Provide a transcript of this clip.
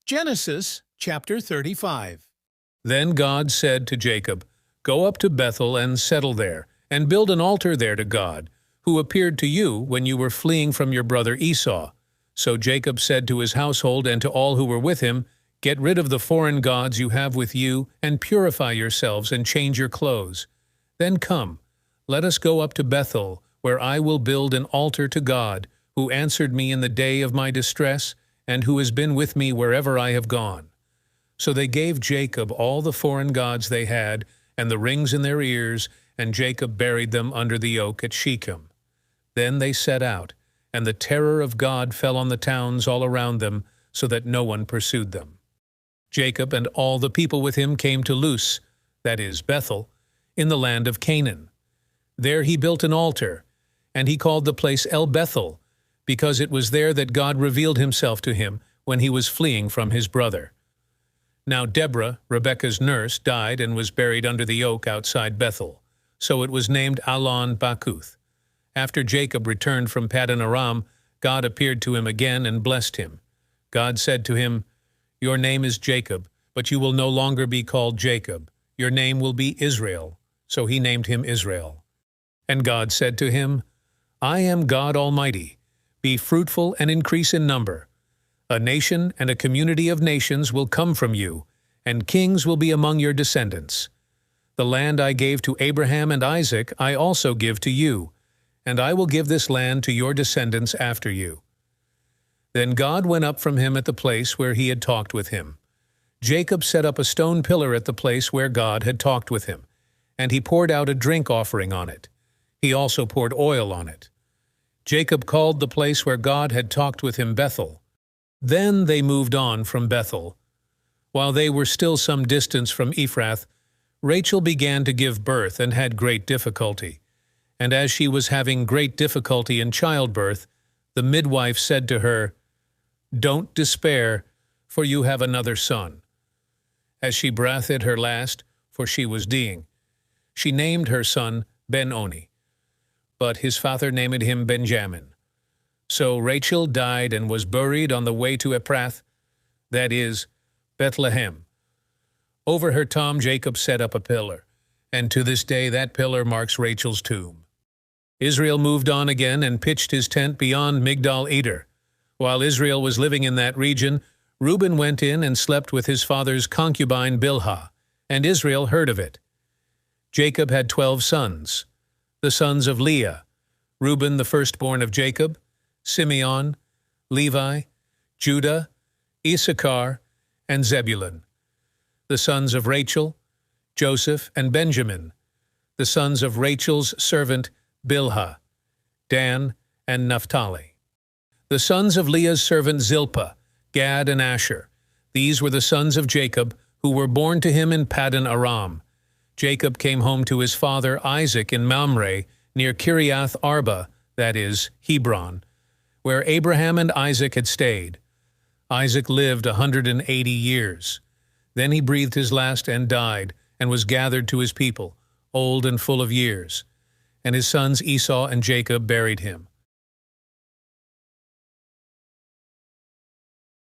Genesis chapter 35. Then God said to Jacob, "Go up to Bethel and settle there, and build an altar there to God, who appeared to you when you were fleeing from your brother Esau." So Jacob said to his household and to all who were with him, "Get rid of the foreign gods you have with you, and purify yourselves and change your clothes. Then come, let us go up to Bethel, where I will build an altar to God, who answered me in the day of my distress, and who has been with me wherever I have gone." So they gave Jacob all the foreign gods they had, and the rings in their ears, and Jacob buried them under the oak at Shechem. Then they set out, and the terror of God fell on the towns all around them, so that no one pursued them. Jacob and all the people with him came to Luz, that is, Bethel, in the land of Canaan. There he built an altar, and he called the place El Bethel, because it was there that God revealed himself to him when he was fleeing from his brother. Now Deborah, Rebekah's nurse, died and was buried under the oak outside Bethel, so it was named Allon Bacuth. After Jacob returned from Paddan Aram, God appeared to him again and blessed him. God said to him, "Your name is Jacob, but you will no longer be called Jacob. Your name will be Israel." So he named him Israel. And God said to him, "I am God Almighty. Be fruitful and increase in number. A nation and a community of nations will come from you, and kings will be among your descendants. The land I gave to Abraham and Isaac I also give to you, and I will give this land to your descendants after you." Then God went up from him at the place where he had talked with him. Jacob set up a stone pillar at the place where God had talked with him, and he poured out a drink offering on it. He also poured oil on it. Jacob called the place where God had talked with him Bethel. Then they moved on from Bethel. While they were still some distance from Ephrath, Rachel began to give birth and had great difficulty. And as she was having great difficulty in childbirth, the midwife said to her, "Don't despair, for you have another son." As she breathed her last, for she was dying, she named her son Ben-Oni, but his father named him Benjamin. So Rachel died and was buried on the way to Ephrath, that is, Bethlehem. Over her tomb Jacob set up a pillar, and to this day that pillar marks Rachel's tomb. Israel moved on again and pitched his tent beyond Migdal Eder. While Israel was living in that region, Reuben went in and slept with his father's concubine Bilhah, and Israel heard of it. Jacob had 12 sons, the sons of Leah, Reuben the firstborn of Jacob, Simeon, Levi, Judah, Issachar, and Zebulun. The sons of Rachel, Joseph and Benjamin. The sons of Rachel's servant Bilhah, Dan and Naphtali. The sons of Leah's servant Zilpah, Gad and Asher. These were the sons of Jacob, who were born to him in Paddan Aram. Jacob came home to his father Isaac in Mamre, near Kiriath Arba, that is, Hebron, where Abraham and Isaac had stayed. Isaac lived 180 years. Then he breathed his last and died, and was gathered to his people, old and full of years. And his sons Esau and Jacob buried him.